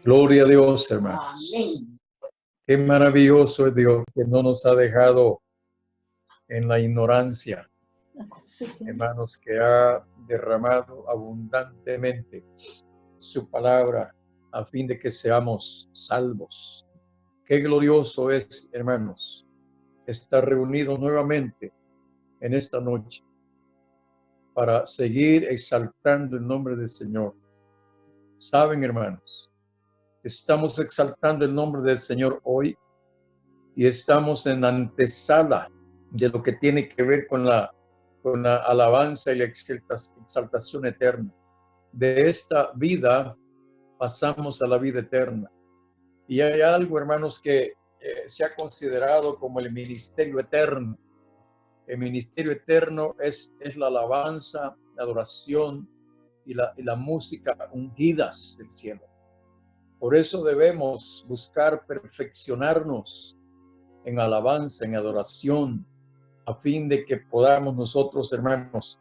Gloria a Dios, hermanos. Amén. Qué maravilloso es Dios, que no nos ha dejado en la ignorancia, hermanos, que ha derramado abundantemente su palabra a fin de que seamos salvos. Qué glorioso es, hermanos, estar reunidos nuevamente en esta noche para seguir exaltando el nombre del Señor. Saben, hermanos, estamos exaltando el nombre del Señor hoy y estamos en antesala de lo que tiene que ver con la alabanza y la exaltación eterna. De esta vida pasamos a la vida eterna. Y hay algo, hermanos, que se ha considerado como el ministerio eterno. El ministerio eterno es la alabanza, la adoración y la música ungidas del cielo. Por eso debemos buscar perfeccionarnos en alabanza, en adoración, a fin de que podamos nosotros, hermanos,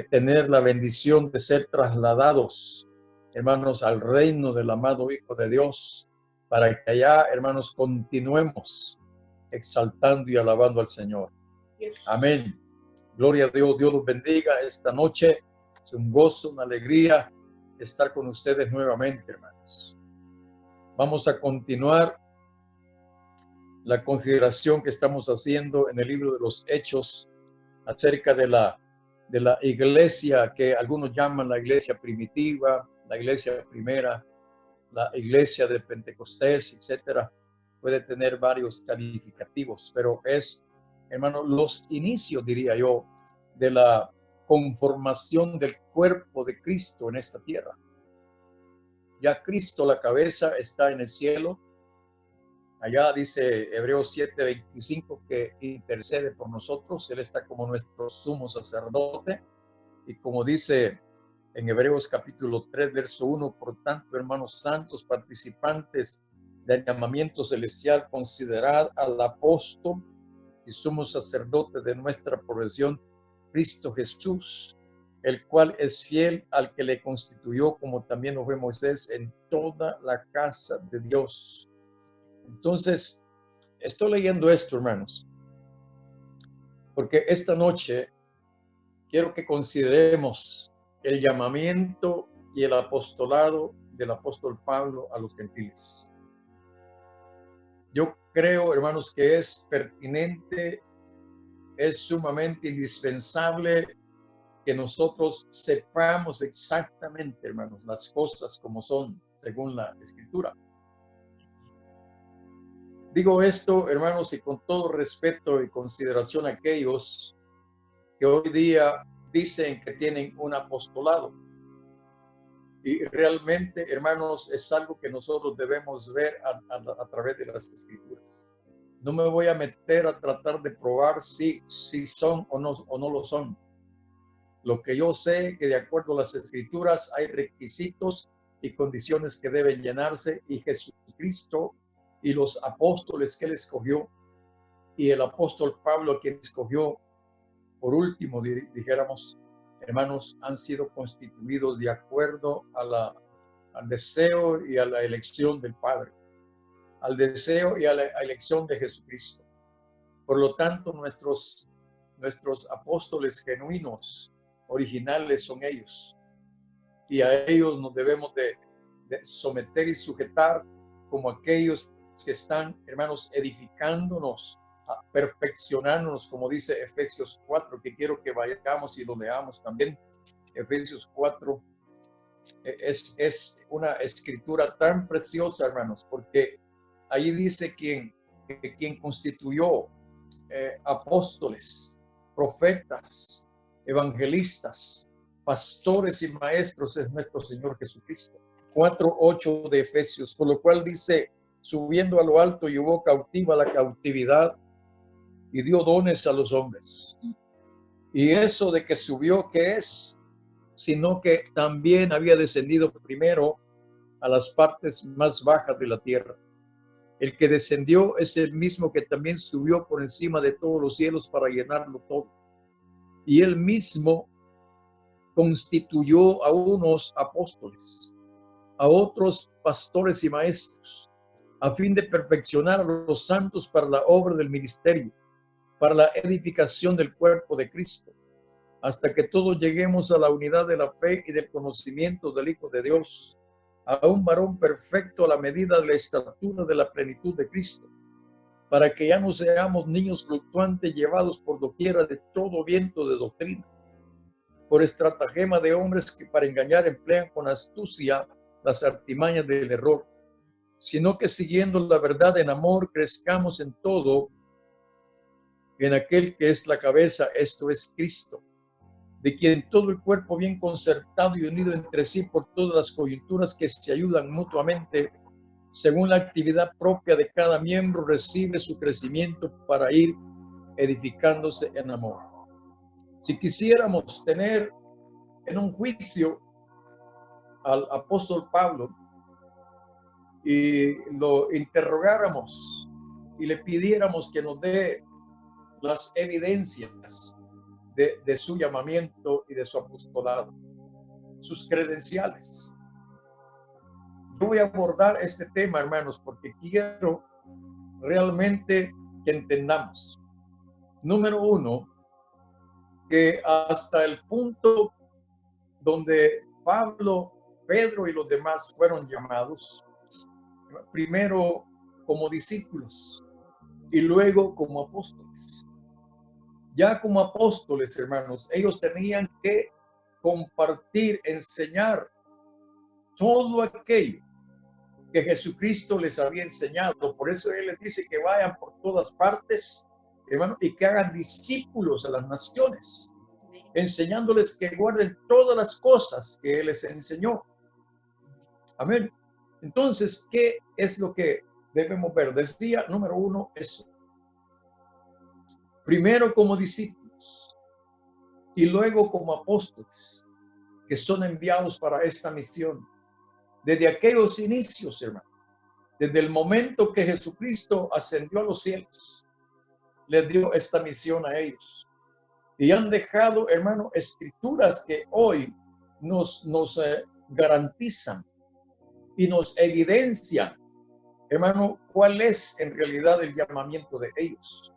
tener la bendición de ser trasladados, hermanos, al reino del amado Hijo de Dios, para que allá, hermanos, continuemos exaltando y alabando al Señor. Amén. Gloria a Dios. Dios los bendiga esta noche. Es un gozo, una alegría estar con ustedes nuevamente, hermanos. Vamos a continuar la consideración que estamos haciendo en el libro de los Hechos acerca de la iglesia que algunos llaman la iglesia primitiva, la iglesia primera, la iglesia de Pentecostés, etcétera. Puede tener varios calificativos, pero es, hermano, los inicios, diría yo, de la conformación del cuerpo de Cristo en esta tierra. Ya Cristo, la cabeza, está en el cielo. Allá dice Hebreos 7:25 que intercede por nosotros. Él está como nuestro sumo sacerdote. Y como dice en Hebreos capítulo 3, verso 1, por tanto, hermanos santos, participantes del llamamiento celestial, considerad al apóstol y sumo sacerdote de nuestra profesión, Cristo Jesús, el cual es fiel al que le constituyó, como también lo fue Moisés, en toda la casa de Dios. Entonces, estoy leyendo esto, hermanos, porque esta noche quiero que consideremos el llamamiento y el apostolado del apóstol Pablo a los gentiles. Yo creo, hermanos, que es pertinente, es sumamente indispensable que nosotros sepamos exactamente, hermanos, las cosas como son, según la Escritura. Digo esto, hermanos, y con todo respeto y consideración a aquellos que hoy día dicen que tienen un apostolado. Y realmente, hermanos, es algo que nosotros debemos ver a través de las Escrituras. No me voy a meter a tratar de probar si son o no lo son. Lo que yo sé que de acuerdo a las Escrituras hay requisitos y condiciones que deben llenarse, y Jesucristo y los apóstoles que él escogió, y el apóstol Pablo quien escogió por último, dijéramos, hermanos, han sido constituidos de acuerdo al deseo y a la elección del Padre, al deseo y a la elección de Jesucristo. Por lo tanto, nuestros apóstoles genuinos, originales, son ellos. Y a ellos nos debemos de someter y sujetar como aquellos que están, hermanos, edificándonos, perfeccionándonos, como dice Efesios 4, que quiero que vayamos y lo leamos también. Efesios 4 es una escritura tan preciosa, hermanos, porque ahí dice quien constituyó apóstoles, profetas, evangelistas, pastores y maestros es nuestro Señor Jesucristo. 4:8 de Efesios, por lo cual dice, subiendo a lo alto llevó cautiva la cautividad y dio dones a los hombres. Y eso de que subió, ¿qué es? Sino que también había descendido primero a las partes más bajas de la tierra. El que descendió es el mismo que también subió por encima de todos los cielos para llenarlo todo. Y él mismo constituyó a unos apóstoles, a otros pastores y maestros, a fin de perfeccionar a los santos para la obra del ministerio, para la edificación del cuerpo de Cristo, hasta que todos lleguemos a la unidad de la fe y del conocimiento del Hijo de Dios, a un varón perfecto a la medida de la estatura de la plenitud de Cristo, para que ya no seamos niños fluctuantes llevados por doquiera de todo viento de doctrina, por estratagema de hombres que para engañar emplean con astucia las artimañas del error, sino que siguiendo la verdad en amor crezcamos en todo en aquel que es la cabeza, esto es Cristo, de quien todo el cuerpo bien concertado y unido entre sí por todas las coyunturas que se ayudan mutuamente, según la actividad propia de cada miembro, recibe su crecimiento para ir edificándose en amor. Si quisiéramos tener en un juicio al apóstol Pablo y lo interrogáramos y le pidiéramos que nos dé las evidencias de su llamamiento y de su apostolado, sus credenciales. Yo voy a abordar este tema, hermanos, porque quiero realmente que entendamos. Número uno, que hasta el punto donde Pablo, Pedro y los demás fueron llamados, primero como discípulos y luego como apóstoles. Ya como apóstoles, hermanos, ellos tenían que compartir, enseñar todo aquello que Jesucristo les había enseñado. Por eso Él les dice que vayan por todas partes, hermanos, y que hagan discípulos a las naciones, enseñándoles que guarden todas las cosas que Él les enseñó. Amén. Entonces, ¿qué es lo que debemos ver? Decía, número uno, eso. Primero como discípulos y luego como apóstoles que son enviados para esta misión. Desde aquellos inicios, hermano, desde el momento que Jesucristo ascendió a los cielos, les dio esta misión a ellos. Y han dejado, hermano, escrituras que hoy nos garantizan y nos evidencian, hermano, cuál es en realidad el llamamiento de ellos.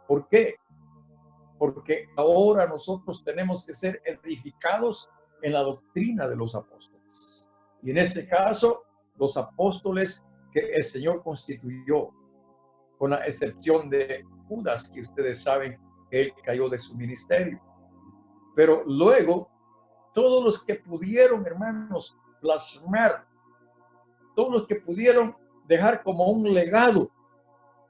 ¿Por qué? Porque ahora nosotros tenemos que ser edificados en la doctrina de los apóstoles. Y en este caso, los apóstoles que el Señor constituyó, con la excepción de Judas, que ustedes saben que él cayó de su ministerio. Pero luego, todos los que pudieron, hermanos, plasmar, todos los que pudieron dejar como un legado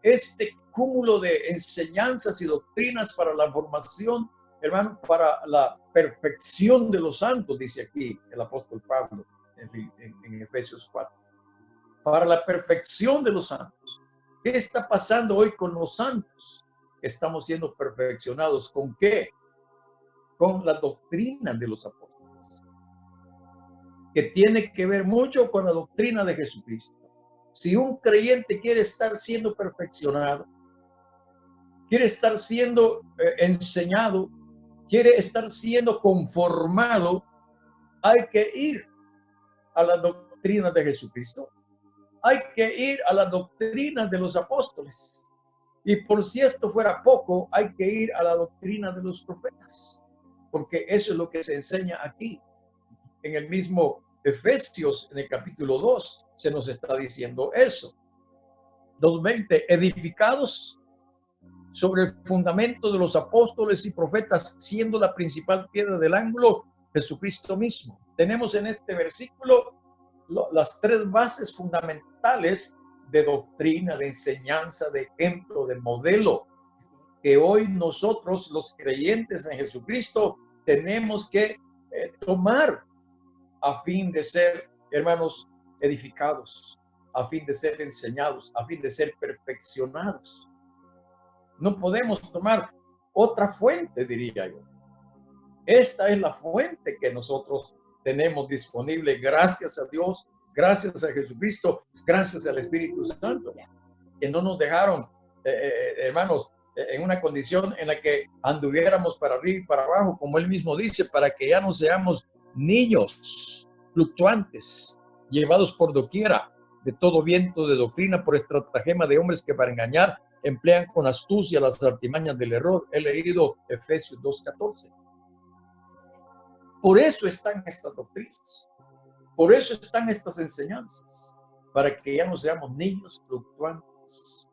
este cúmulo de enseñanzas y doctrinas para la formación, hermano, para la perfección de los santos, dice aquí el apóstol Pablo en Efesios 4. Para la perfección de los santos. ¿Qué está pasando hoy con los santos? Estamos siendo perfeccionados. ¿Con qué? Con la doctrina de los apóstoles, que tiene que ver mucho con la doctrina de Jesucristo. Si un creyente quiere estar siendo perfeccionado, quiere estar siendo enseñado, quiere estar siendo conformado, hay que ir a la doctrina de Jesucristo. Hay que ir a la doctrina de los apóstoles. Y por si esto fuera poco, hay que ir a la doctrina de los profetas, porque eso es lo que se enseña aquí. En el mismo Efesios, en el capítulo 2, se nos está diciendo eso. 2:20, edificados sobre el fundamento de los apóstoles y profetas, siendo la principal piedra del ángulo Jesucristo mismo. Tenemos en este versículo las tres bases fundamentales de doctrina, de enseñanza, de ejemplo, de modelo, que hoy nosotros, los creyentes en Jesucristo, tenemos que tomar a fin de ser, hermanos, edificados, a fin de ser enseñados, a fin de ser perfeccionados. No podemos tomar otra fuente, diría yo. Esta es la fuente que nosotros tenemos disponible, gracias a Dios, gracias a Jesucristo, gracias al Espíritu Santo, que no nos dejaron, hermanos, en una condición en la que anduviéramos para arriba y para abajo, como él mismo dice, para que ya no seamos niños fluctuantes, llevados por doquiera de todo viento de doctrina, por estratagema de hombres que para engañar emplean con astucia las artimañas del error. He leído Efesios 2:14. Por eso están estas doctrinas, por eso están estas enseñanzas, para que ya no seamos niños fluctuantes.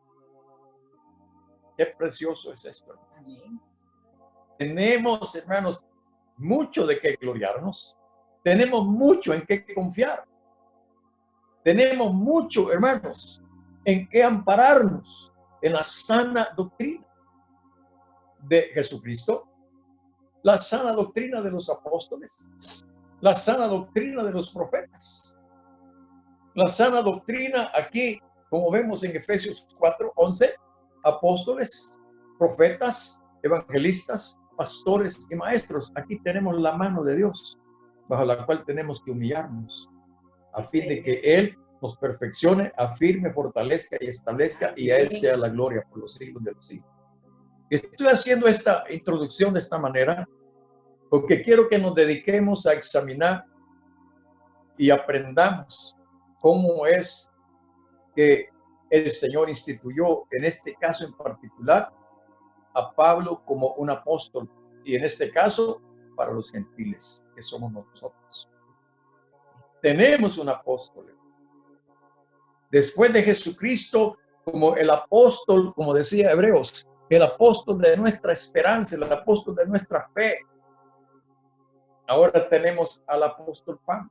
Qué precioso es esto, hermanos. Tenemos, hermanos, mucho de qué gloriarnos. Tenemos mucho en qué confiar. Tenemos mucho, hermanos, en qué ampararnos en la sana doctrina de Jesucristo, la sana doctrina de los apóstoles, la sana doctrina de los profetas, la sana doctrina aquí, como vemos en Efesios 4:11, apóstoles, profetas, evangelistas, pastores y maestros. Aquí tenemos la mano de Dios, bajo la cual tenemos que humillarnos, a fin de que Él nos perfeccione, afirme, fortalezca y establezca, y a Él sea la gloria por los siglos de los siglos. Estoy haciendo esta introducción de esta manera porque quiero que nos dediquemos a examinar y aprendamos cómo es que el Señor instituyó, en este caso en particular, a Pablo como un apóstol, y en este caso para los gentiles, que somos nosotros. Tenemos un apóstol. Después de Jesucristo, como el apóstol, como decía Hebreos, el apóstol de nuestra esperanza, el apóstol de nuestra fe. Ahora tenemos al apóstol Pablo.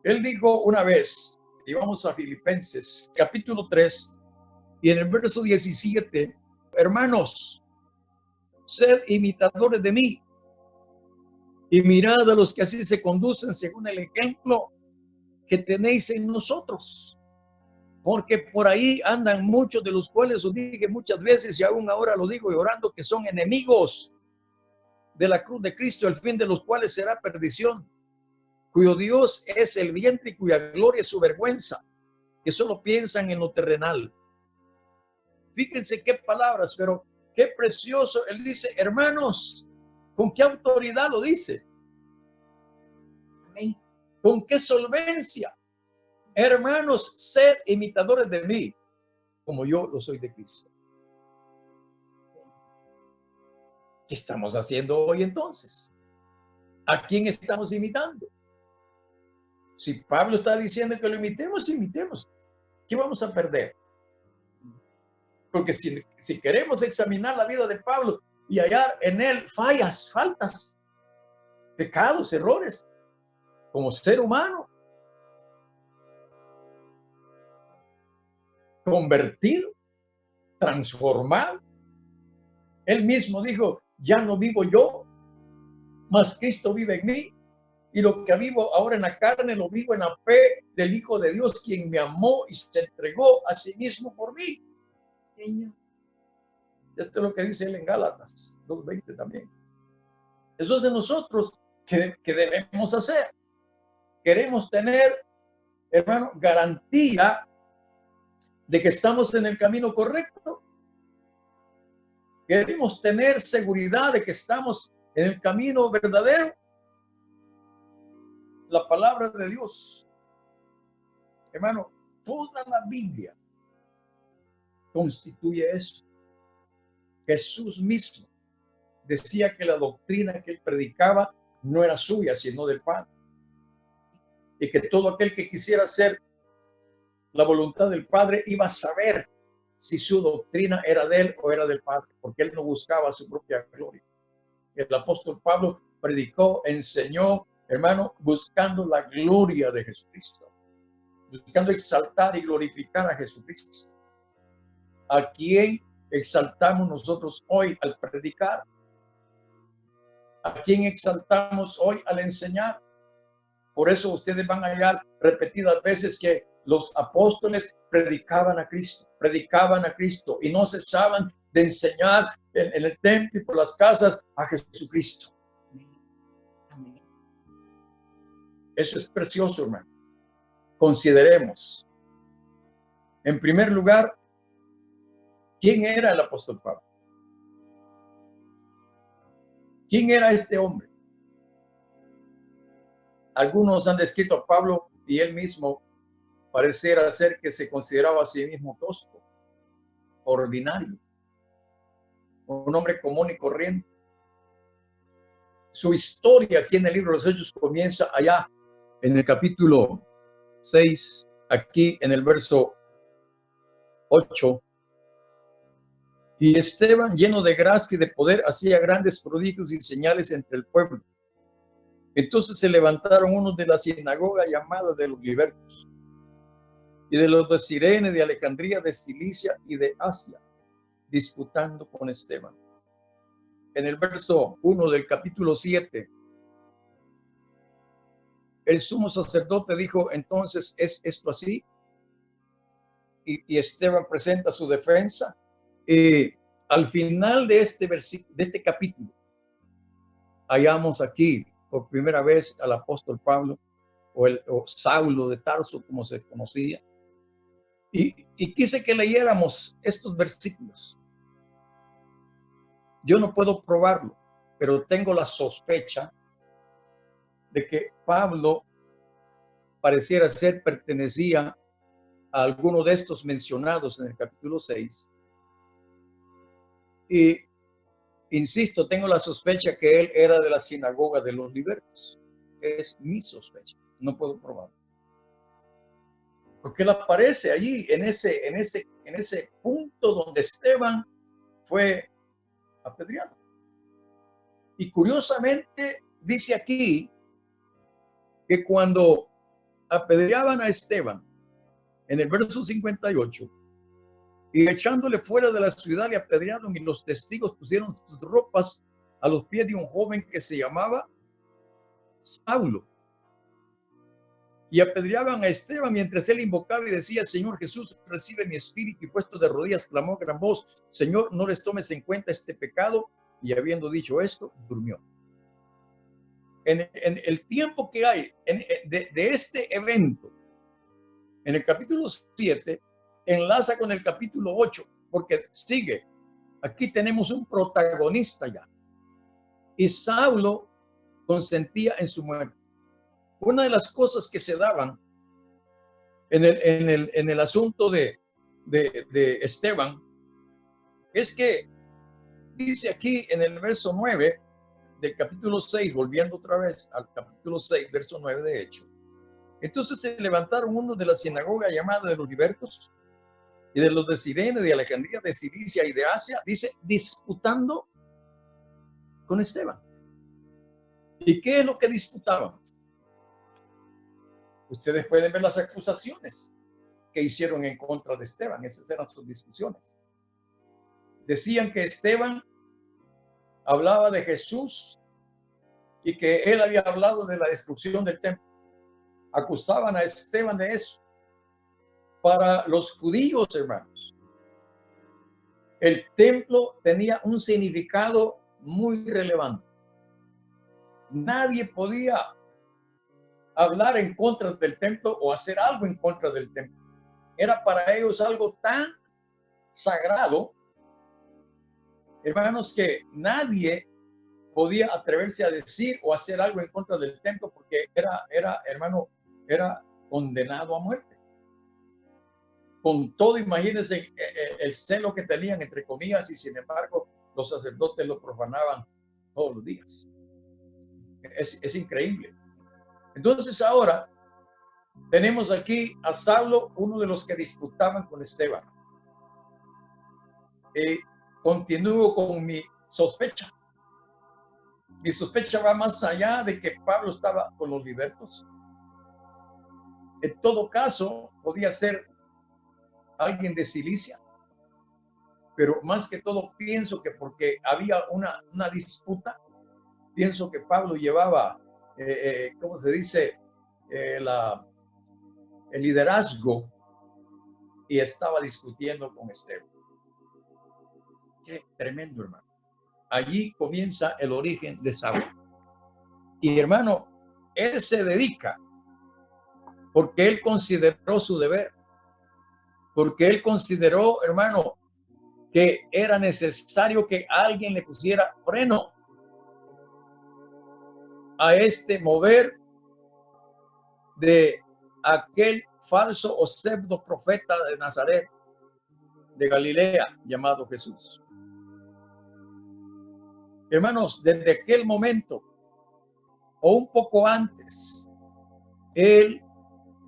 Él dijo una vez, y vamos a Filipenses, capítulo 3, y en el verso 17, hermanos, sed imitadores de mí, y mirad a los que así se conducen según el ejemplo que tenéis en nosotros. Porque por ahí andan muchos, de los cuales os dije muchas veces, y aún ahora lo digo llorando, que son enemigos de la cruz de Cristo, el fin de los cuales será perdición, cuyo Dios es el vientre y cuya gloria es su vergüenza, que solo piensan en lo terrenal. Fíjense qué palabras, pero qué precioso. Él dice, hermanos, ¿con qué autoridad lo dice? Amén. ¿Con qué solvencia? Hermanos, sed imitadores de mí, como yo lo soy de Cristo. ¿Qué estamos haciendo hoy entonces? ¿A quién estamos imitando? Si Pablo está diciendo que lo imitemos, imitemos. ¿Qué vamos a perder? Porque si queremos examinar la vida de Pablo y hallar en él fallas, faltas, pecados, errores, como ser humano, convertido, transformado. Él mismo dijo, ya no vivo yo, mas Cristo vive en mí. Y lo que vivo ahora en la carne, lo vivo en la fe del Hijo de Dios, quien me amó y se entregó a sí mismo por mí. Señor. Esto es lo que dice él en Gálatas 2:20 también. Eso es de nosotros que debemos hacer. Queremos tener, hermano, garantía de que estamos en el camino correcto. Queremos tener seguridad de que estamos en el camino verdadero. La palabra de Dios, hermano, toda la Biblia constituye eso. Jesús mismo decía que la doctrina que él predicaba no era suya, sino del Padre. Y que todo aquel que quisiera hacer la voluntad del Padre iba a saber si su doctrina era de él o era del Padre, porque él no buscaba su propia gloria. El apóstol Pablo predicó, enseñó, hermano, buscando la gloria de Jesucristo, buscando exaltar y glorificar a Jesucristo. ¿A quién exaltamos nosotros hoy al predicar? ¿A quién exaltamos hoy al enseñar? Por eso ustedes van a hallar repetidas veces que los apóstoles predicaban a Cristo y no cesaban de enseñar en el templo y por las casas a Jesucristo. Amén. Eso es precioso, hermano. Consideremos, en primer lugar, ¿quién era el apóstol Pablo? ¿Quién era este hombre? Algunos han descrito a Pablo y él mismo pareciera ser que se consideraba a sí mismo tosco, ordinario, un hombre común y corriente. Su historia aquí en el libro de los Hechos comienza allá en el capítulo 6, aquí en el verso 8. Y Esteban, lleno de gracia y de poder, hacía grandes prodigios y señales entre el pueblo. Entonces se levantaron unos de la sinagoga llamada de los libertos, y de los de Cirene, de Alejandría, de Cilicia y de Asia, disputando con Esteban. En el verso 1 del capítulo 7, el sumo sacerdote dijo, entonces, ¿es esto así? Y Esteban presenta su defensa. Al final de este capítulo, hallamos aquí por primera vez al apóstol Pablo, o Saulo de Tarso, como se conocía. Y quise que leyéramos estos versículos. Yo no puedo probarlo, pero tengo la sospecha de que Pablo pareciera ser pertenecía a alguno de estos mencionados en el capítulo 6. Y insisto, tengo la sospecha que él era de la sinagoga de los libertos. Es mi sospecha, no puedo probarlo. Porque él aparece allí en ese punto donde Esteban fue apedreado. Y curiosamente dice aquí que cuando apedreaban a Esteban, en el verso 58, y echándole fuera de la ciudad le apedrearon, y los testigos pusieron sus ropas a los pies de un joven que se llamaba Saulo. Y apedreaban a Esteban mientras él invocaba y decía, Señor Jesús, recibe mi espíritu. Y puesto de rodillas clamó a gran voz, Señor, no les tomes en cuenta este pecado. Y habiendo dicho esto, durmió. En el tiempo que hay de este evento, en el capítulo 7, enlaza con el capítulo 8, porque sigue. Aquí tenemos un protagonista ya. Y Saulo consentía en su muerte. Una de las cosas que se daban en el asunto de Esteban es que dice aquí en el verso 9 del capítulo 6, volviendo otra vez al capítulo 6, verso 9 de Hechos. Entonces se levantaron unos de la sinagoga llamada de los libertos y de los de Cirene, de Alejandría, de Cilicia y de Asia, dice, disputando con Esteban. ¿Y qué es lo que disputaban? Ustedes pueden ver las acusaciones que hicieron en contra de Esteban. Esas eran sus discusiones. Decían que Esteban hablaba de Jesús y que él había hablado de la destrucción del templo. Acusaban a Esteban de eso. Para los judíos, hermanos, el templo tenía un significado muy relevante. Nadie podía hablar en contra del templo o hacer algo en contra del templo. Era para ellos algo tan sagrado, hermanos, que nadie podía atreverse a decir o hacer algo en contra del templo porque era condenado a muerte. Con todo, imagínense el celo que tenían, entre comillas, y sin embargo los sacerdotes lo profanaban todos los días. Es increíble. Entonces ahora tenemos aquí a Saulo, uno de los que disputaban con Esteban. Continúo con mi sospecha. Mi sospecha va más allá de que Pablo estaba con los libertos. En todo caso, podía ser alguien de Cilicia. Pero más que todo pienso que porque había una disputa, pienso que Pablo llevaba, ¿cómo se dice? El liderazgo y estaba discutiendo con Esteban. Qué tremendo, hermano. Allí comienza el origen de Saulo. Y hermano, él se dedica porque él consideró su deber, porque él consideró, hermano, que era necesario que alguien le pusiera freno a este mover de aquel falso o pseudo profeta de Nazaret, de Galilea, llamado Jesús. Hermanos, desde aquel momento, o un poco antes, él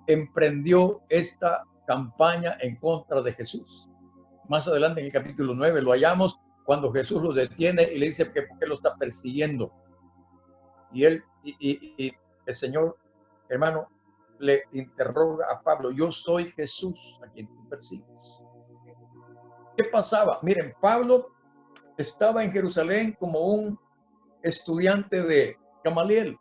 emprendió esta campaña en contra de Jesús. Más adelante en el capítulo 9 lo hallamos cuando Jesús lo detiene y le dice que por qué lo está persiguiendo. Y el Señor, hermano, le interroga a Pablo: yo soy Jesús a quien tú persigues. ¿Qué pasaba? Miren, Pablo estaba en Jerusalén como un estudiante de Gamaliel.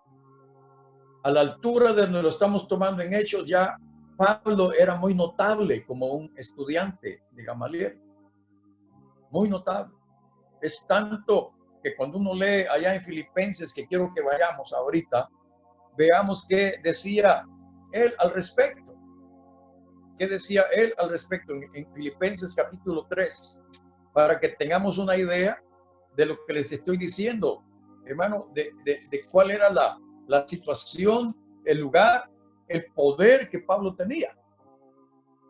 A la altura de donde lo estamos tomando en Hechos, ya Pablo era muy notable como un estudiante de Gamaliel. Muy notable. Es tanto que cuando uno lee allá en Filipenses, que quiero que vayamos ahorita, veamos qué decía él al respecto. ¿Qué decía él al respecto en Filipenses capítulo 3? Para que tengamos una idea de lo que les estoy diciendo, hermano, de cuál era la situación, el lugar, el poder que Pablo tenía.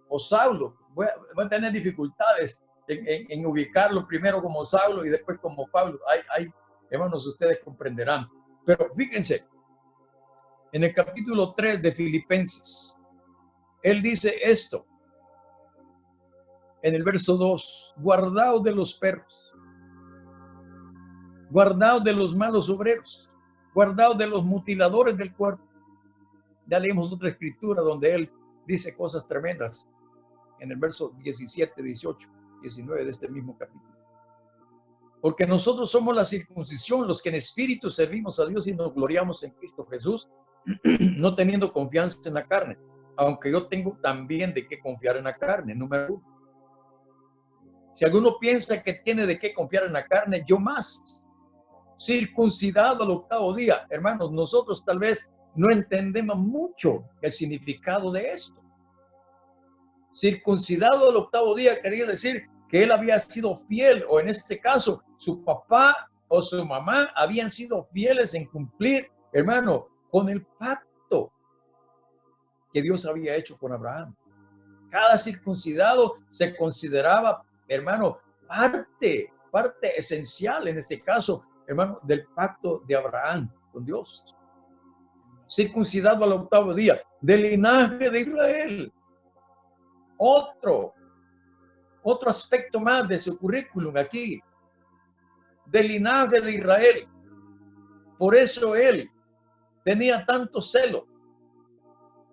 O Saulo. Voy a tener dificultades en ubicarlo primero como Saulo y después como Pablo. Hermanos, ustedes comprenderán. Pero fíjense, en el capítulo 3 de Filipenses, él dice esto, en el verso 2: guardaos de los perros, guardaos de los malos obreros, guardaos de los mutiladores del cuerpo. Ya leímos otra escritura donde él dice cosas tremendas, en el verso 17, 18, 19 de este mismo capítulo. Porque nosotros somos la circuncisión, los que en espíritu servimos a Dios y nos gloriamos en Cristo Jesús, no teniendo confianza en la carne, aunque yo tengo también de qué confiar en la carne. Número 1. Si alguno piensa que tiene de qué confiar en la carne, yo más. Circuncidado al 8º día. Hermanos, nosotros tal vez no entendemos mucho el significado de esto. Circuncidado al 8º día quería decir que él había sido fiel, o en este caso, su papá o su mamá habían sido fieles en cumplir, hermano, con el pacto que Dios había hecho con Abraham. Cada circuncidado se consideraba, hermano, parte esencial, en este caso, hermano, del pacto de Abraham con Dios. Circuncidado al 8º día, del linaje de Israel. Otro aspecto más de su currículum aquí, del linaje de Israel. Por eso él tenía tanto celo,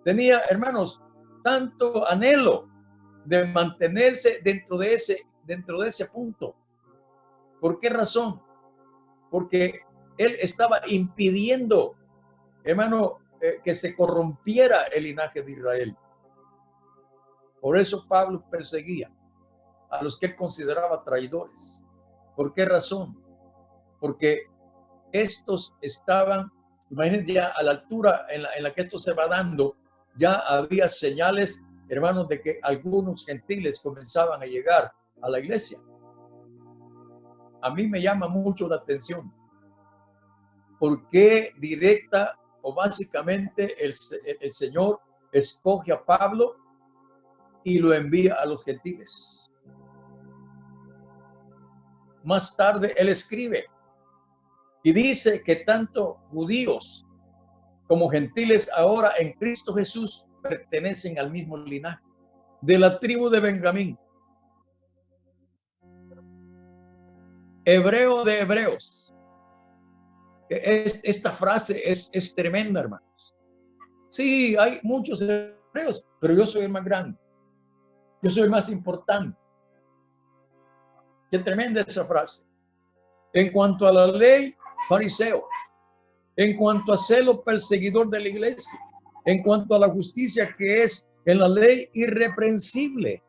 tenía, hermanos, tanto anhelo de mantenerse dentro de ese punto. ¿Por qué razón? Porque él estaba impidiendo, hermano, que se corrompiera el linaje de Israel. Por eso Pablo perseguía a los que él consideraba traidores. ¿Por qué razón? Porque estos estaban, imagínense, ya a la altura en la que esto se va dando, ya había señales, hermanos, de que algunos gentiles comenzaban a llegar a la iglesia. A mí me llama mucho la atención. ¿Por qué directa o básicamente el Señor escoge a Pablo y lo envía a los gentiles? Más tarde él escribe y dice que tanto judíos como gentiles ahora en Cristo Jesús pertenecen al mismo linaje, de la tribu de Benjamín, hebreo de hebreos. Esta frase es tremenda, hermanos. Sí, hay muchos hebreos, pero yo soy el más grande. Yo soy el más importante. Qué tremenda esa frase. En cuanto a la ley, fariseo. En cuanto a celo, perseguidor de la iglesia. En cuanto a la justicia que es en la ley, irreprensible.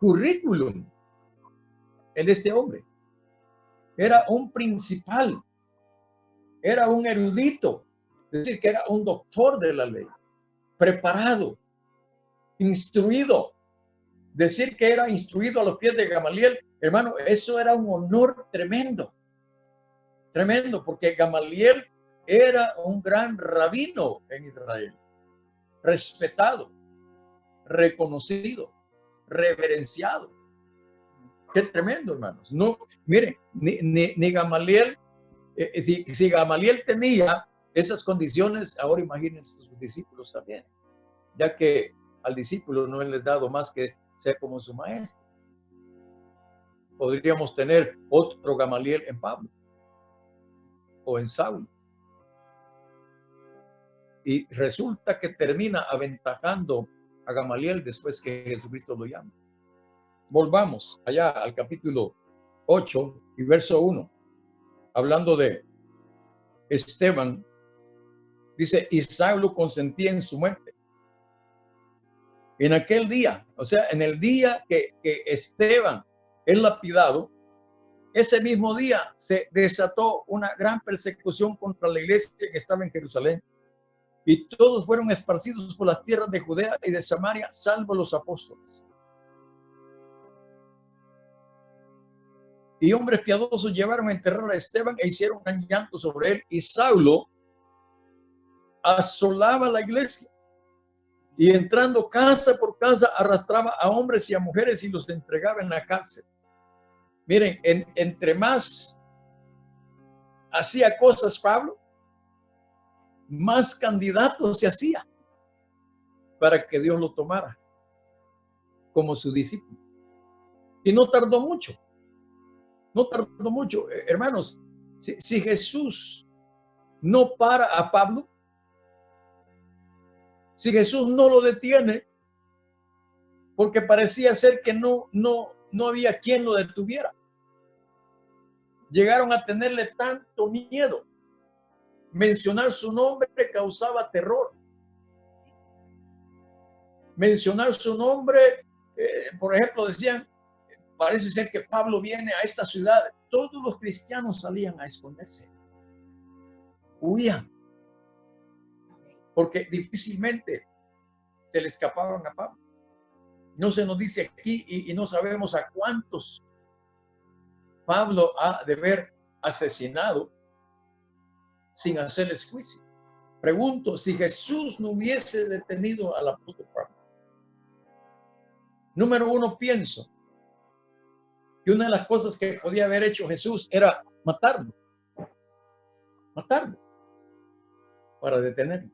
Currículum. El de este hombre. Era un principal. Era un erudito. Es decir, que era un doctor de la ley. Preparado. Instruido. Decir que era instruido a los pies de Gamaliel, hermano, eso era un honor tremendo. Tremendo, porque Gamaliel era un gran rabino en Israel, respetado, reconocido, reverenciado. Qué tremendo, hermanos. No, miren, ni Gamaliel, si Gamaliel tenía esas condiciones, ahora imagínense sus discípulos también, ya que al discípulo no les dado más que ser como su maestro. Podríamos tener otro Gamaliel en Pablo o en Saulo. Y resulta que termina aventajando a Gamaliel después que Jesucristo lo llama. Volvamos allá al capítulo 8 y verso 1, hablando de Esteban. Dice, y Saulo consentía en su muerte. En aquel día, o sea, en el día que Esteban es lapidado, ese mismo día se desató una gran persecución contra la iglesia que estaba en Jerusalén. Y todos fueron esparcidos por las tierras de Judea y de Samaria, salvo los apóstoles. Y hombres piadosos llevaron a enterrar a Esteban e hicieron gran llanto sobre él. Y Saulo asolaba la iglesia. Y entrando casa por casa, arrastraba a hombres y a mujeres y los entregaba en la cárcel. Miren, entre más hacía cosas Pablo, más candidatos se hacía para que Dios lo tomara como su discípulo. Y no tardó mucho. No tardó mucho. Hermanos, si Jesús no para a Pablo, si Jesús no lo detiene, porque parecía ser que no había quien lo detuviera. Llegaron a tenerle tanto miedo. Mencionar su nombre causaba terror. Mencionar su nombre, por ejemplo, decían, parece ser que Pablo viene a esta ciudad. Todos los cristianos salían a esconderse. Huían. Porque difícilmente se le escapaban a Pablo. No se nos dice aquí y no sabemos a cuántos Pablo ha de haber asesinado sin hacerles juicio. Pregunto, si Jesús no hubiese detenido al apóstol Pablo. Número uno, pienso que una de las cosas que podía haber hecho Jesús era matarlo. Matarlo para detenerlo.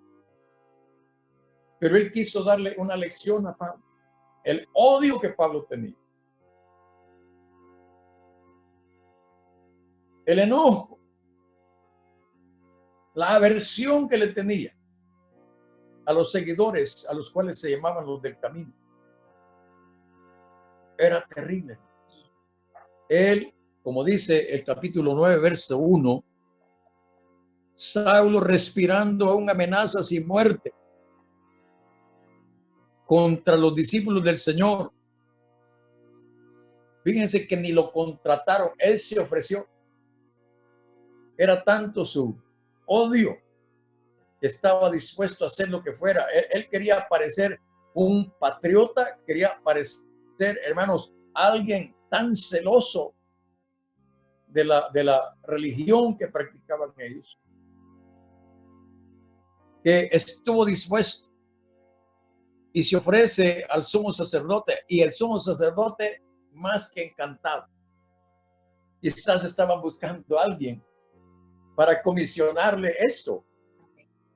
Pero él quiso darle una lección a Pablo. El odio que Pablo tenía. El enojo. La aversión que le tenía a los seguidores, a los cuales se llamaban los del camino. Era terrible. Él, como dice el capítulo 9, verso 1, Saulo respirando aún amenazas y muerte contra los discípulos del Señor. Fíjense que ni lo contrataron, él se ofreció. Era tanto su odio que estaba dispuesto a hacer lo que fuera. Él quería parecer un patriota, quería parecer, hermanos, alguien tan celoso de la religión que practicaban ellos, que estuvo dispuesto y se ofrece al sumo sacerdote, y el sumo sacerdote más que encantado. Quizás estaban buscando a alguien para comisionarle esto,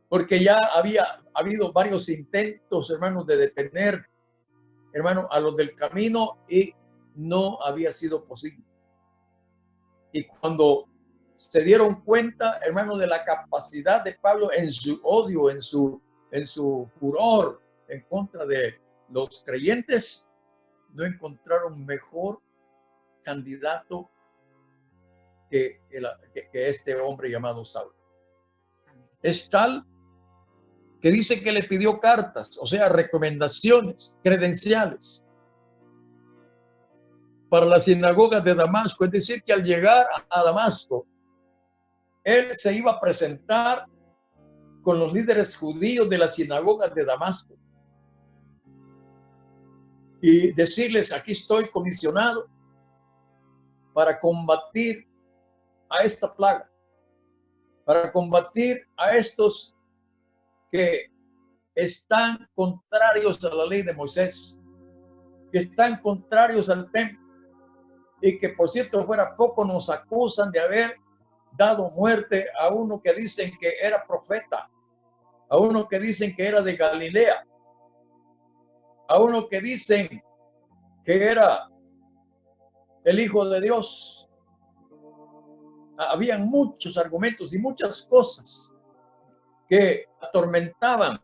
porque ya había habido varios intentos, hermanos, de detener, hermano, a los del camino, y no había sido posible. Y cuando se dieron cuenta, hermano, de la capacidad de Pablo en su odio, en su furor en contra de los creyentes, no encontraron mejor candidato que este hombre llamado Saulo. Es tal que dice que le pidió cartas, o sea, recomendaciones, credenciales para la sinagoga de Damasco. Es decir, que al llegar a Damasco, él se iba a presentar con los líderes judíos de la sinagoga de Damasco y decirles: aquí estoy comisionado para combatir a esta plaga, para combatir a estos que están contrarios a la ley de Moisés, que están contrarios al templo y que, por cierto, fuera poco, nos acusan de haber dado muerte a uno que dicen que era profeta, a uno que dicen que era de Galilea, a uno que dicen que era el Hijo de Dios. Habían muchos argumentos y muchas cosas que atormentaban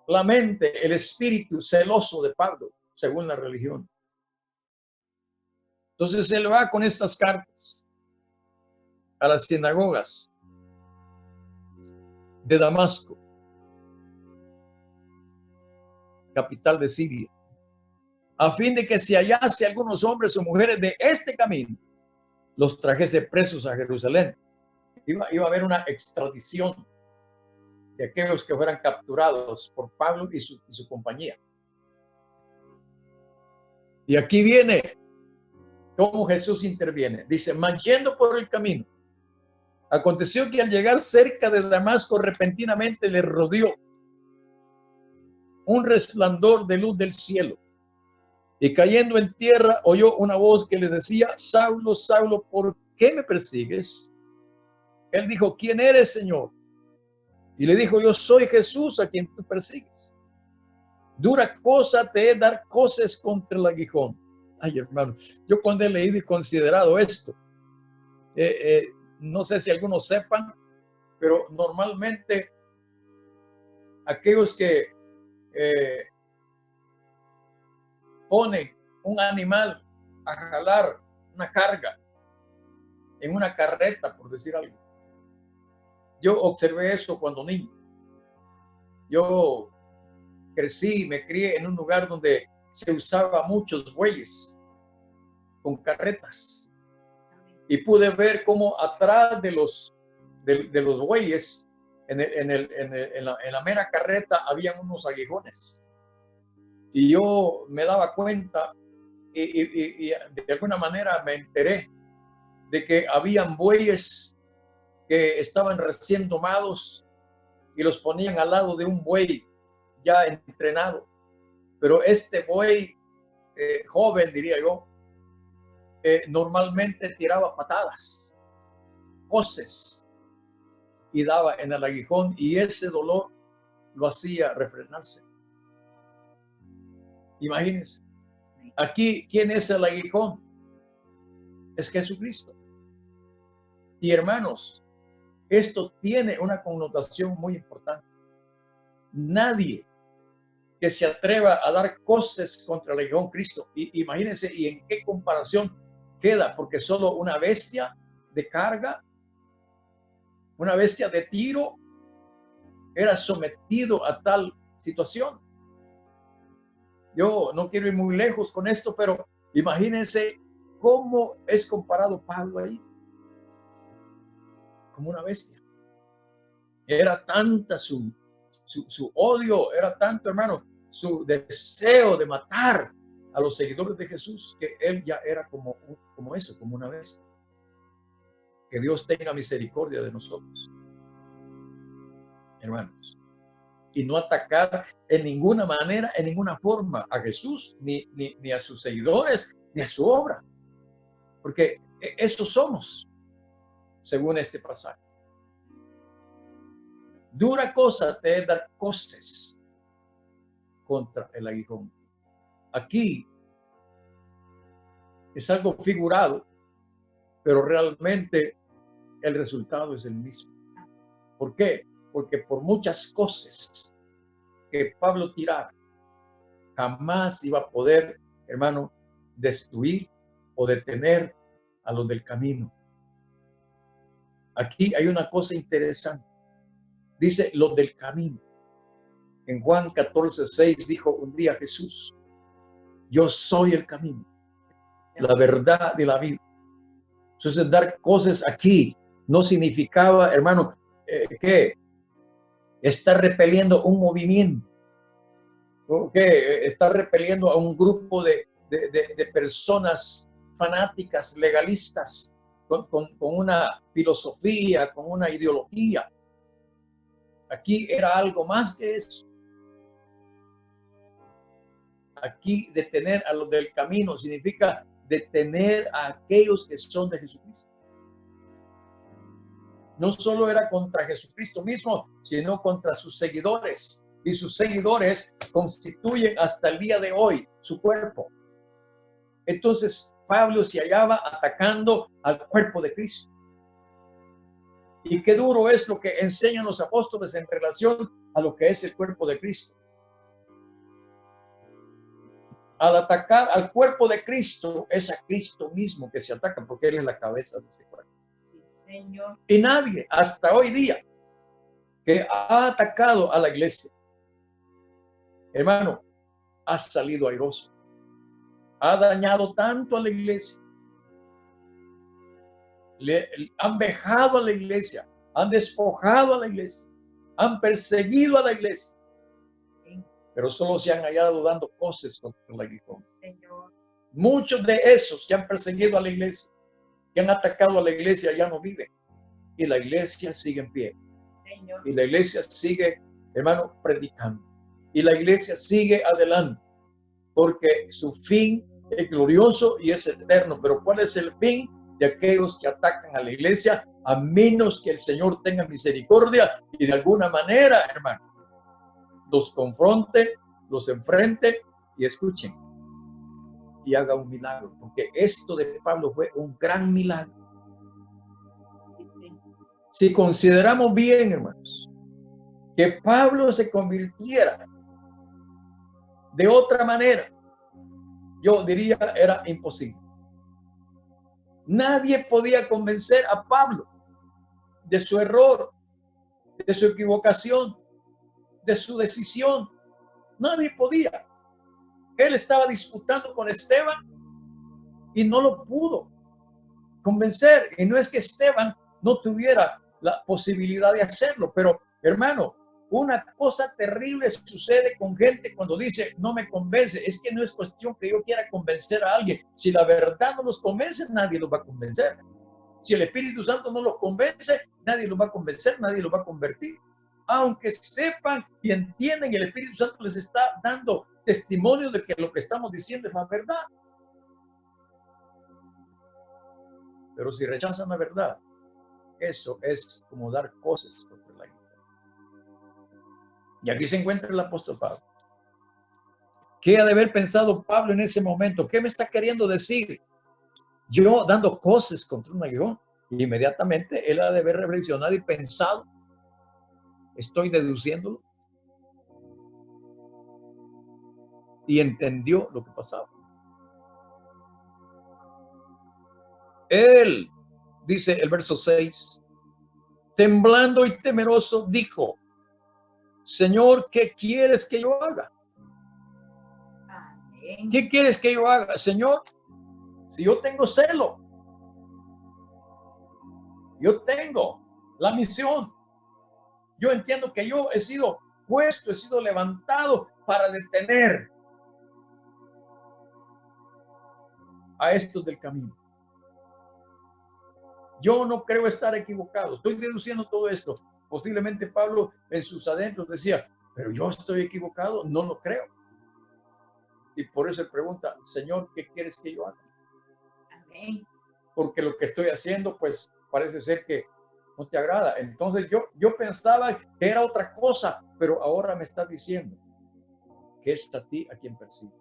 la mente, el espíritu celoso de Pablo, según la religión. Entonces él va con estas cartas a las sinagogas de Damasco, capital de Siria, a fin de que si hallase algunos hombres o mujeres de este camino, los trajese presos a Jerusalén. Iba a haber una extradición de aquellos que fueran capturados por Pablo y su compañía. Y aquí viene cómo Jesús interviene. Dice, mas yendo por el camino, aconteció que al llegar cerca de Damasco, repentinamente le rodeó un resplandor de luz del cielo. Y cayendo en tierra, oyó una voz que le decía, Saulo, Saulo, ¿por qué me persigues? Él dijo, ¿quién eres, Señor? Y le dijo, yo soy Jesús a quien tú persigues. Dura cosa te es dar coces contra el aguijón. Ay, hermano, yo cuando he leído y considerado esto, no sé si algunos sepan, pero normalmente aquellos que ponen un animal a jalar una carga en una carreta, por decir algo. Yo observé eso cuando niño. Yo crecí, me crié en un lugar donde se usaba muchos bueyes con carretas y pude ver cómo atrás de los bueyes en la mera carreta habían unos aguijones y yo me daba cuenta y de alguna manera me enteré de que habían bueyes que estaban recién domados y los ponían al lado de un buey ya entrenado. Pero este buey joven, diría yo, normalmente tiraba patadas, coces, y daba en el aguijón, y ese dolor lo hacía refrenarse. Imagínense. Aquí, ¿quién es el aguijón? Es Jesucristo. Y hermanos, esto tiene una connotación muy importante. Nadie que se atreva a dar coces contra el aguijón Cristo. Y imagínense, y en qué comparación queda, porque solo una bestia de carga, una bestia de tiro, era sometido a tal situación. Yo no quiero ir muy lejos con esto, pero imagínense cómo es comparado Pablo ahí, como una bestia. Era tanta su odio, era tanto, hermano, su deseo de matar a los seguidores de Jesús, que él ya era como eso, como una bestia. Que Dios tenga misericordia de nosotros, hermanos, y no atacar en ninguna manera, en ninguna forma a Jesús, ni a sus seguidores, ni a su obra, porque eso somos, según este pasaje. Dura cosa te es dar coces contra el aguijón. Aquí es algo figurado, pero realmente el resultado es el mismo. ¿Por qué? Porque por muchas cosas que Pablo tirara, jamás iba a poder, hermano, destruir o detener a los del camino. Aquí hay una cosa interesante. Dice los del camino. En Juan 14:6 dijo un día Jesús, yo soy el camino, la verdad y la vida. Entonces dar cosas aquí no significaba, hermano, que está repeliendo un movimiento, que está repeliendo a un grupo de personas fanáticas, legalistas, con una filosofía, con una ideología. Aquí era algo más que eso. Aquí detener a los del camino significa detener a aquellos que son de Jesucristo. No solo era contra Jesucristo mismo, sino contra sus seguidores. Y sus seguidores constituyen hasta el día de hoy su cuerpo. Entonces Pablo se hallaba atacando al cuerpo de Cristo. Y qué duro es lo que enseñan los apóstoles en relación a lo que es el cuerpo de Cristo. Al atacar al cuerpo de Cristo, es a Cristo mismo que se ataca, porque Él es la cabeza de ese cuerpo. Sí, Señor. Y nadie hasta hoy día que ha atacado a la iglesia, hermano, ha salido airoso. Ha dañado tanto a la iglesia. Han vejado a la iglesia, han despojado a la iglesia, han perseguido a la iglesia, pero solo se han hallado dando cosas contra la iglesia. Señor. Muchos de esos que han perseguido a la iglesia, que han atacado a la iglesia, ya no viven, y la iglesia sigue en pie. Señor. Y la iglesia sigue, hermano, predicando, y la iglesia sigue adelante, porque su fin es glorioso y es eterno. Pero ¿cuál es el fin de aquellos que atacan a la iglesia? A menos que el Señor tenga misericordia y de alguna manera, hermano, los confronte, los enfrente y escuchen y haga un milagro, porque esto de Pablo fue un gran milagro. Si consideramos bien, hermanos, que Pablo se convirtiera de otra manera, yo diría era imposible. Nadie podía convencer a Pablo de su error, de su equivocación, de su decisión. Nadie podía. Él estaba disputando con Esteban y no lo pudo convencer. Y no es que Esteban no tuviera la posibilidad de hacerlo, pero hermano, una cosa terrible sucede con gente cuando dice no me convence. Es que no es cuestión que yo quiera convencer a alguien. Si la verdad no los convence, nadie los va a convencer. Si el Espíritu Santo no los convence, nadie los va a convencer, nadie los va a convertir. Aunque sepan y entienden, el Espíritu Santo les está dando testimonio de que lo que estamos diciendo es la verdad. Pero si rechazan la verdad, eso es como dar cosas contra la iglesia. Y aquí se encuentra el apóstol Pablo. ¿Qué ha de haber pensado Pablo en ese momento? ¿Qué me está queriendo decir? Yo dando cosas contra un aguijón. Inmediatamente él ha de haber reflexionado y pensado. Estoy deduciéndolo. Y entendió lo que pasaba. Él, dice el verso 6, temblando y temeroso, dijo: Señor, ¿qué quieres que yo haga? Amén. ¿Qué quieres que yo haga, Señor? Si yo tengo celo, yo tengo la misión. Yo entiendo que yo he sido puesto, he sido levantado para detener a estos del camino. Yo no creo estar equivocado. Estoy deduciendo todo esto. Posiblemente Pablo en sus adentros decía, pero yo estoy equivocado, no lo creo. Y por eso él pregunta, Señor, ¿qué quieres que yo haga? Amén. Porque lo que estoy haciendo, pues parece ser que no te agrada. Entonces yo pensaba que era otra cosa, pero ahora me estás diciendo que es a ti a quien persigue.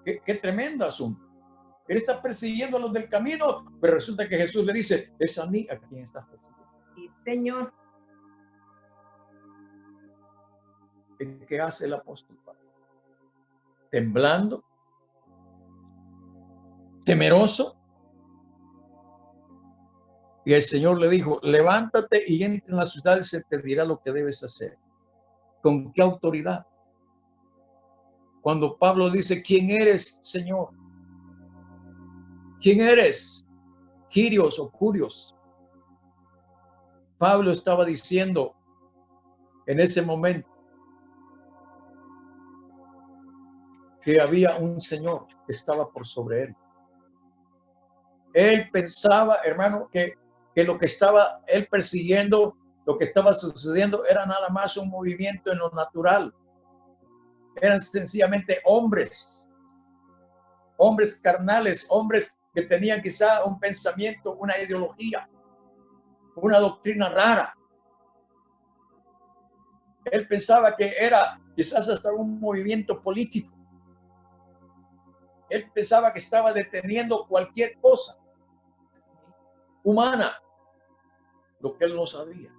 Qué tremendo asunto. Él está persiguiendo a los del camino, pero resulta que Jesús le dice, es a mí a quien estás persiguiendo. Sí, Señor. ¿Qué hace el apóstol Pablo? Temblando, temeroso. Y el Señor le dijo, levántate y entra en la ciudad y se te dirá lo que debes hacer. ¿Con qué autoridad? Cuando Pablo dice, ¿quién eres, Señor? ¿Quién eres? Kyrios o Curios. Pablo estaba diciendo en ese momento que había un Señor que estaba por sobre él. Él pensaba, hermano, que lo que estaba él persiguiendo, lo que estaba sucediendo era nada más un movimiento en lo natural. Eran sencillamente hombres carnales, hombres que tenían quizá un pensamiento, una ideología, una doctrina rara. Él pensaba que era quizás hasta un movimiento político. Él pensaba que estaba deteniendo cualquier cosa humana. Lo que él no sabía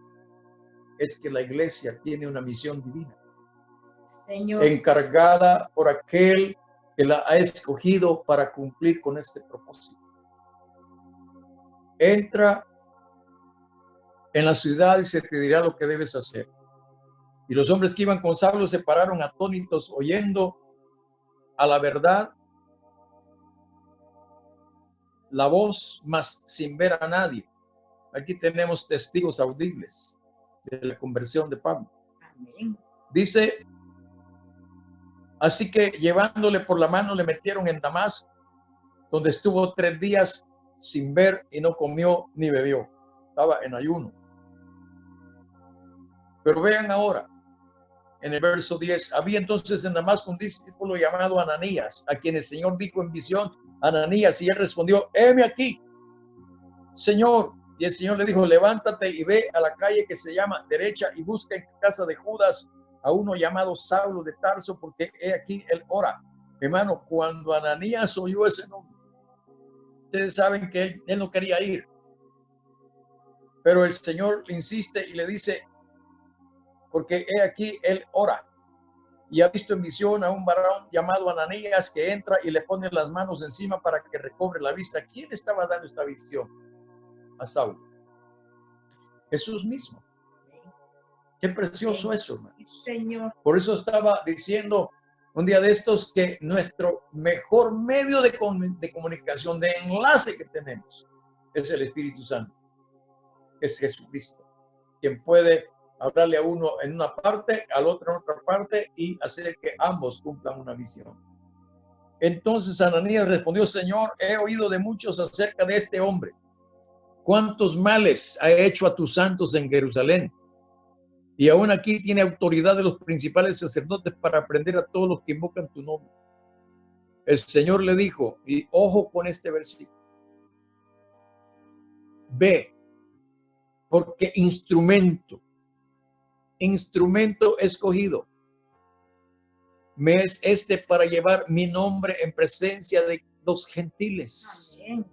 es que la iglesia tiene una misión divina, Señor, encargada por aquel que la ha escogido para cumplir con este propósito. Entra en la ciudad y se te dirá lo que debes hacer. Y los hombres que iban con Saulo se pararon atónitos, oyendo a la verdad la voz, mas sin ver a nadie. Aquí tenemos testigos audibles de la conversión de Pablo. amén. Dice, así que llevándole por la mano le metieron en Damasco, donde estuvo 3 días sin ver y no comió ni bebió. Estaba en ayuno. Pero vean ahora, en el verso 10, había entonces en Damasco un discípulo llamado Ananías, a quien el Señor dijo en visión, Ananías, y él respondió, heme aquí, Señor. Y el Señor le dijo, levántate y ve a la calle que se llama derecha y busca en casa de Judas a uno llamado Saulo de Tarso, porque he aquí él ora. Hermano, cuando Ananías oyó ese nombre, ustedes saben que él no quería ir, pero el Señor le insiste y le dice, porque he aquí él ora y ha visto en visión a un varón llamado Ananías que entra y le pone las manos encima para que recobre la vista. ¿Quién estaba dando esta visión a Saulo? Jesús mismo. Qué precioso eso, hermano. Sí, Señor. Por eso estaba diciendo un día de estos que nuestro mejor medio de comunicación, de enlace que tenemos, es el Espíritu Santo. Es Jesucristo, quien puede hablarle a uno en una parte, al otro en otra parte y hacer que ambos cumplan una visión. Entonces Ananías respondió, Señor, he oído de muchos acerca de este hombre. ¿Cuántos males ha hecho a tus santos en Jerusalén? Y aún aquí tiene autoridad de los principales sacerdotes para prender a todos los que invocan tu nombre. El Señor le dijo, y ojo con este versículo, ve, porque instrumento escogido me es este para llevar mi nombre en presencia de los gentiles. Amén.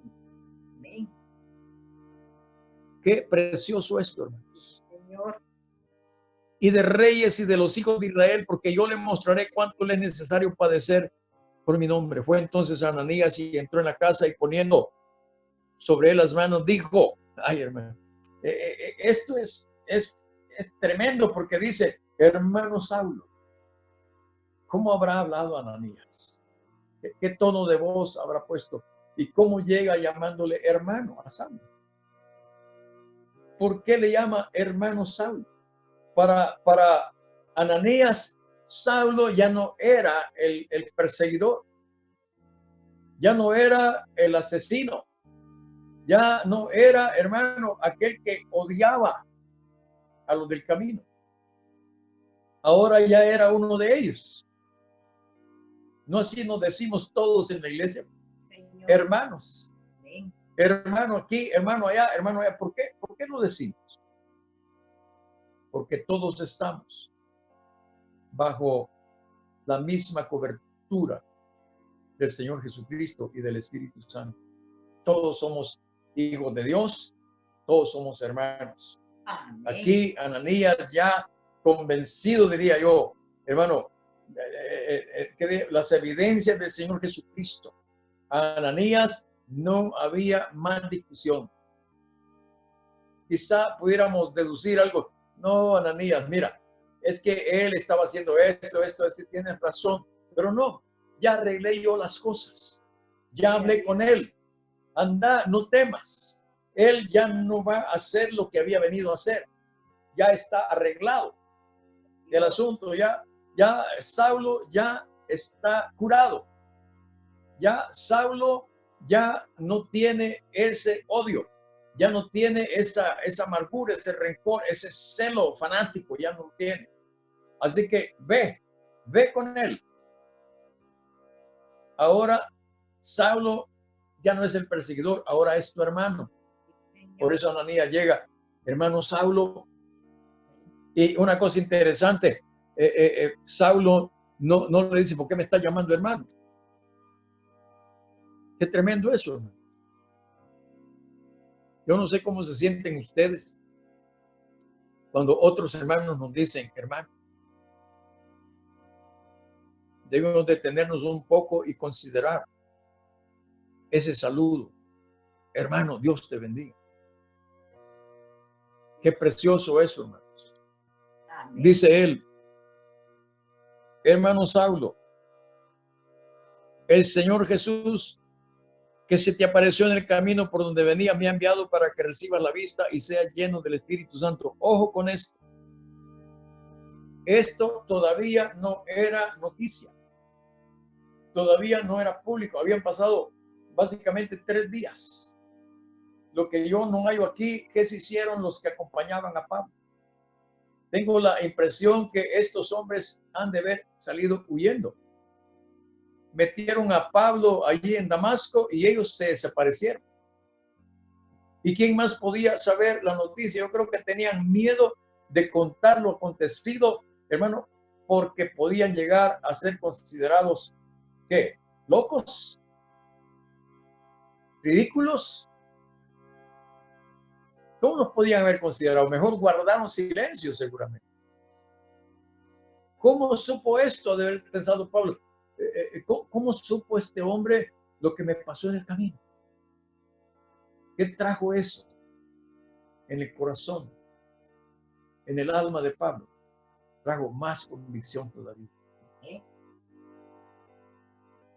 Amén. Qué precioso esto, hermanos. Señor. Y de reyes y de los hijos de Israel, porque yo le mostraré cuánto le es necesario padecer por mi nombre. Fue entonces Ananías y entró en la casa y poniendo sobre él las manos, dijo, ay hermano, esto es tremendo porque dice, hermano Saulo, ¿cómo habrá hablado Ananías? ¿Qué tono de voz habrá puesto? ¿Y cómo llega llamándole hermano a Saulo? ¿Por qué le llama hermano Saulo? Para Ananías, Saulo ya no era el perseguidor, ya no era el asesino, ya no era, hermano, aquel que odiaba a los del camino. Ahora ya era uno de ellos. No así nos decimos todos en la iglesia, Señor. Hermanos, sí. Hermano aquí, hermano allá, hermano allá. ¿Por qué? ¿Por qué lo decimos? Porque todos estamos bajo la misma cobertura del Señor Jesucristo y del Espíritu Santo. Todos somos hijos de Dios, todos somos hermanos. Amén. Aquí Ananías ya convencido, diría yo, hermano, las evidencias del Señor Jesucristo. Ananías no había más discusión. Quizá pudiéramos deducir algo. No, Ananías, mira, es que él estaba haciendo esto, tienes razón, pero no, ya arreglé yo las cosas, ya hablé con él, anda, no temas, él ya no va a hacer lo que había venido a hacer, ya está arreglado el asunto, ya Saulo ya está curado, ya Saulo ya no tiene ese odio, ya no tiene esa amargura, ese rencor, ese celo fanático, ya no lo tiene. Así que ve con él. Ahora Saulo ya no es el perseguidor, ahora es tu hermano. Por eso Ananías llega, hermano Saulo. Y una cosa interesante, Saulo no le dice, ¿por qué me está llamando hermano? Qué tremendo eso, hermano. Yo no sé cómo se sienten ustedes cuando otros hermanos nos dicen, hermano. Debemos detenernos un poco y considerar ese saludo. Hermano, Dios te bendiga. Qué precioso eso, hermanos. Amén. Dice él, hermano Saulo, el Señor Jesús que se te apareció en el camino por donde venía me ha enviado para que recibas la vista y sea lleno del Espíritu Santo. Ojo con esto. Esto todavía no era noticia. Todavía no era público. Habían pasado básicamente 3 días. Lo que yo no hallo aquí, ¿qué se hicieron los que acompañaban a Pablo? Tengo la impresión que estos hombres han de haber salido huyendo. Metieron a Pablo allí en Damasco y ellos se desaparecieron. ¿Y quién más podía saber la noticia? Yo creo que tenían miedo de contar lo acontecido, hermano, porque podían llegar a ser considerados, ¿qué? ¿Locos? ¿Ridículos? ¿Cómo los podían haber considerado? Mejor guardaron silencio seguramente. ¿Cómo supo esto de haber pensado Pablo? ¿Cómo supo este hombre lo que me pasó en el camino? ¿Qué trajo eso en el corazón, en el alma de Pablo? Trajo más convicción todavía.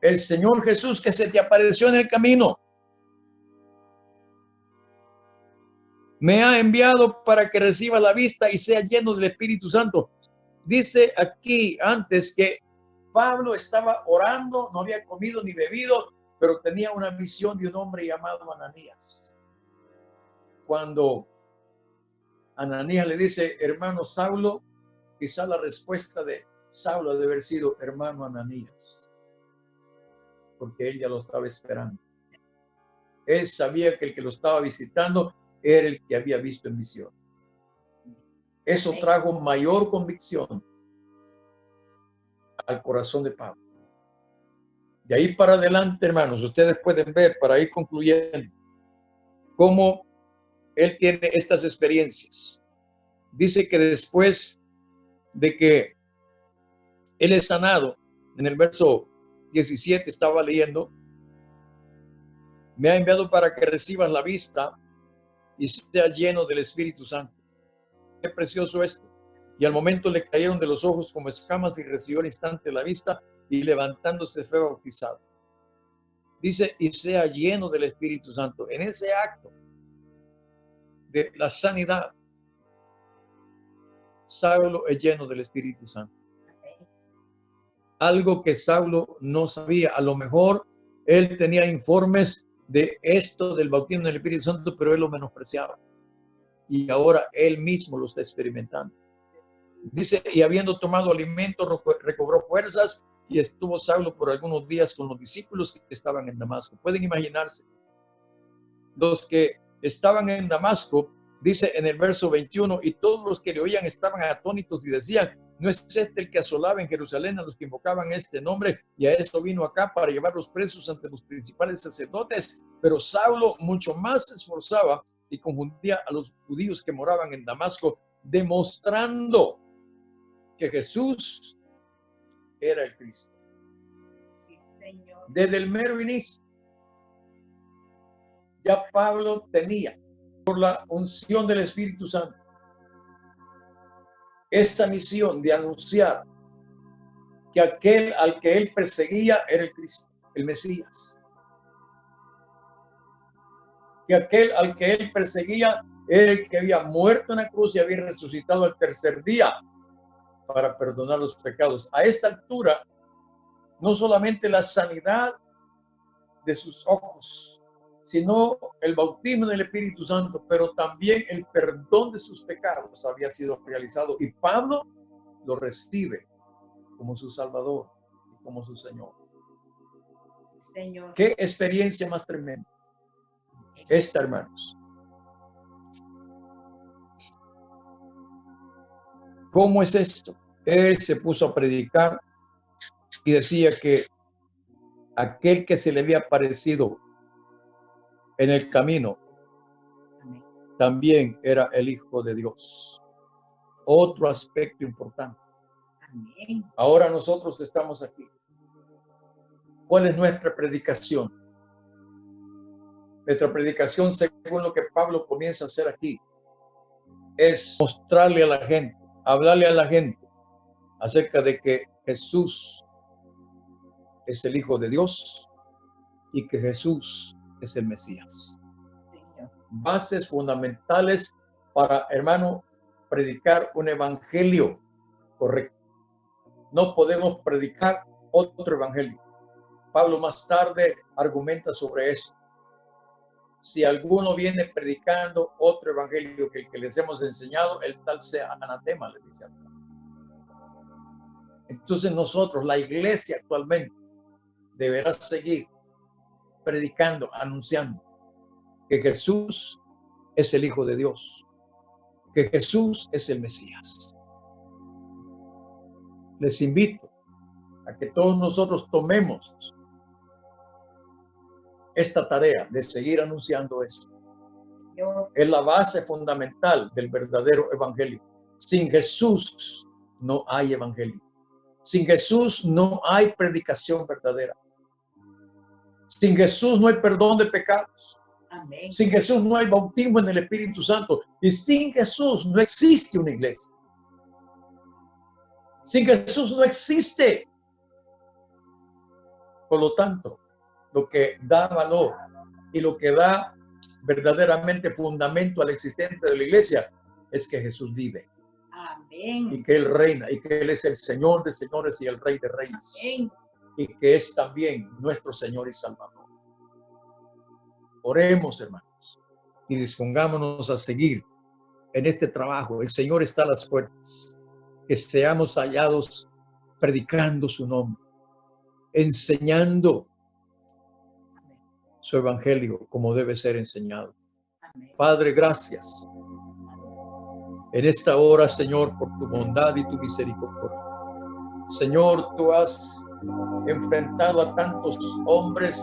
El Señor Jesús que se te apareció en el camino me ha enviado para que reciba la vista y sea lleno del Espíritu Santo. Dice aquí antes que Pablo estaba orando, no había comido ni bebido, pero tenía una visión de un hombre llamado Ananías. Cuando Ananías le dice, hermano Saulo, quizá la respuesta de Saulo debe haber sido, hermano Ananías, porque él ya lo estaba esperando. Él sabía que el que lo estaba visitando era el que había visto en visión. Eso trajo mayor convicción al corazón de Pablo. De ahí para adelante, hermanos, ustedes pueden ver, para ir concluyendo, cómo él tiene estas experiencias. Dice que después de que él es sanado, en el verso 17 estaba leyendo, me ha enviado para que recibas la vista y sea lleno del Espíritu Santo. Qué precioso esto. Y al momento le cayeron de los ojos como escamas y recibió al instante la vista y levantándose fue bautizado. Dice, y sea lleno del Espíritu Santo. En ese acto de la sanidad, Saulo es lleno del Espíritu Santo. Algo que Saulo no sabía. A lo mejor él tenía informes de esto del bautismo del Espíritu Santo, pero él lo menospreciaba. Y ahora él mismo lo está experimentando. Dice, y habiendo tomado alimento, recobró fuerzas y estuvo Saulo por algunos días con los discípulos que estaban en Damasco. Pueden imaginarse. Los que estaban en Damasco, dice en el verso 21, y todos los que le oían estaban atónitos y decían, ¿no es este el que asolaba en Jerusalén a los que invocaban este nombre? Y a eso vino acá para llevar los presos ante los principales sacerdotes. Pero Saulo mucho más se esforzaba y confundía a los judíos que moraban en Damasco, demostrando que Jesús era el Cristo. Sí, Señor. Desde el mero inicio, ya Pablo tenía, por la unción del Espíritu Santo, esa misión de anunciar que aquel al que él perseguía era el Cristo, el Mesías. Que aquel al que él perseguía era el que había muerto en la cruz y había resucitado al tercer día para perdonar los pecados. A esta altura, no solamente la sanidad de sus ojos, sino el bautismo en el Espíritu Santo, pero también el perdón de sus pecados había sido realizado. Y Pablo lo recibe como su Salvador y como su Señor. Señor. Qué experiencia más tremenda esta, hermanos. ¿Cómo es esto? Él se puso a predicar y decía que aquel que se le había aparecido en el camino también era el Hijo de Dios. Otro aspecto importante. Ahora nosotros estamos aquí. ¿Cuál es nuestra predicación? Nuestra predicación, según lo que Pablo comienza a hacer aquí, es mostrarle a la gente, hablarle a la gente acerca de que Jesús es el Hijo de Dios y que Jesús es el Mesías. Bases fundamentales para, hermano, predicar un evangelio correcto. No podemos predicar otro evangelio. Pablo más tarde argumenta sobre eso. Si alguno viene predicando otro evangelio que el que les hemos enseñado, el tal sea anatema, le dice. Entonces nosotros, la iglesia actualmente, deberá seguir predicando, anunciando que Jesús es el Hijo de Dios, que Jesús es el Mesías. Les invito a que todos nosotros tomemos esta tarea de seguir anunciando esto. Es la base fundamental del verdadero evangelio. Sin Jesús no hay evangelio. Sin Jesús no hay predicación verdadera. Sin Jesús no hay perdón de pecados. Amén. Sin Jesús no hay bautismo en el Espíritu Santo. Y sin Jesús no existe una iglesia. Sin Jesús no existe. Por lo tanto, lo que da valor y lo que da verdaderamente fundamento a la existencia de la iglesia es que Jesús vive. Amén. Y que Él reina y que Él es el Señor de señores y el Rey de reyes. Amén. Y que es también nuestro Señor y Salvador. Oremos, hermanos, y dispongámonos a seguir en este trabajo. El Señor está a las puertas. Que seamos hallados predicando su nombre, enseñando su evangelio como debe ser enseñado. Padre, gracias en esta hora, Señor, por tu bondad y tu misericordia. Señor, tú has enfrentado a tantos hombres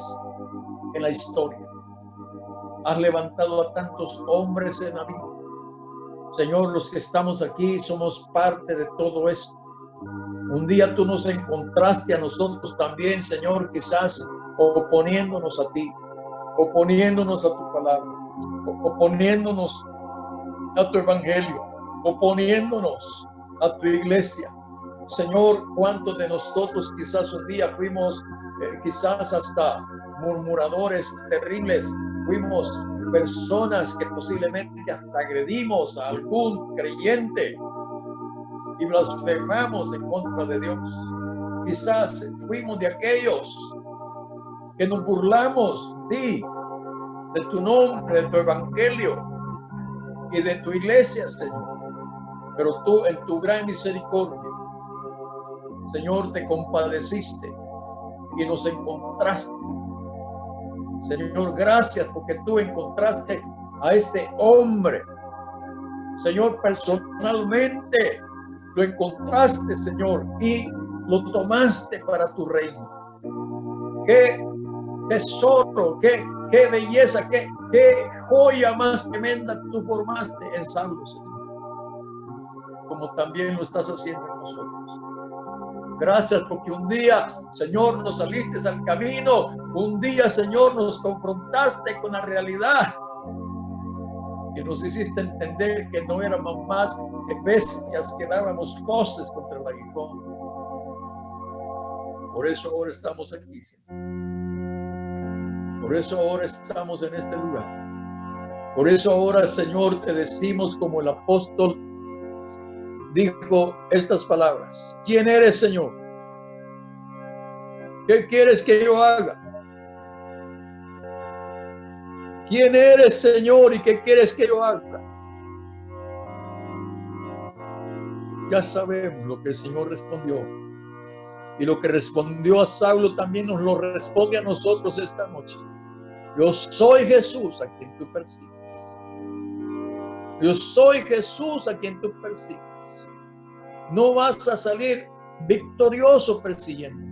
en la historia. Has levantado a tantos hombres en la vida. Señor, los que estamos aquí somos parte de todo esto. Un día tú nos encontraste a nosotros también, Señor, quizás oponiéndonos a ti, oponiéndonos a tu palabra, oponiéndonos a tu evangelio, oponiéndonos a tu iglesia. Señor, ¿cuántos de nosotros quizás un día fuimos quizás hasta murmuradores terribles? Fuimos personas que posiblemente hasta agredimos a algún creyente y blasfemamos en contra de Dios. Quizás fuimos de aquellos que nos burlamos de tu nombre, de tu evangelio y de tu iglesia, Señor. Pero tú, en tu gran misericordia, Señor, te compadeciste y nos encontraste. Señor, gracias porque tú encontraste a este hombre. Señor, personalmente lo encontraste, Señor, y lo tomaste para tu reino. Qué tesoro, qué belleza, qué joya más tremenda tú formaste en Saulo, Señor, como también lo estás haciendo en nosotros. Gracias porque un día, Señor, nos saliste al camino. Un día, Señor, nos confrontaste con la realidad y nos hiciste entender que no éramos más que bestias que dábamos coces contra el aguijón. Por eso ahora estamos aquí, Señor. Por eso ahora estamos en este lugar. Por eso ahora, Señor, te decimos como el apóstol dijo estas palabras: ¿quién eres, Señor? ¿Qué quieres que yo haga? ¿Quién eres, Señor, y qué quieres que yo haga? Ya sabemos lo que el Señor respondió. Y lo que respondió a Saulo también nos lo responde a nosotros esta noche. Yo soy Jesús a quien tú persigues. Yo soy Jesús a quien tú persigues. No vas a salir victorioso persiguiendo.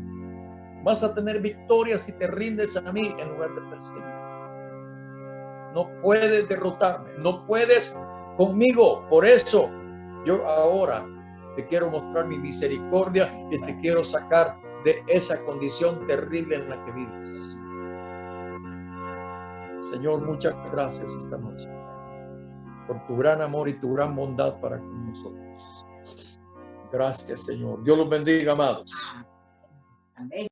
Vas a tener victoria si te rindes a mí en lugar de perseguir. No puedes derrotarme, no puedes conmigo. Por eso yo ahora te quiero mostrar mi misericordia y te quiero sacar de esa condición terrible en la que vives. Señor, muchas gracias esta noche por tu gran amor y tu gran bondad para con nosotros. Gracias, Señor. Dios los bendiga, amados. Amén.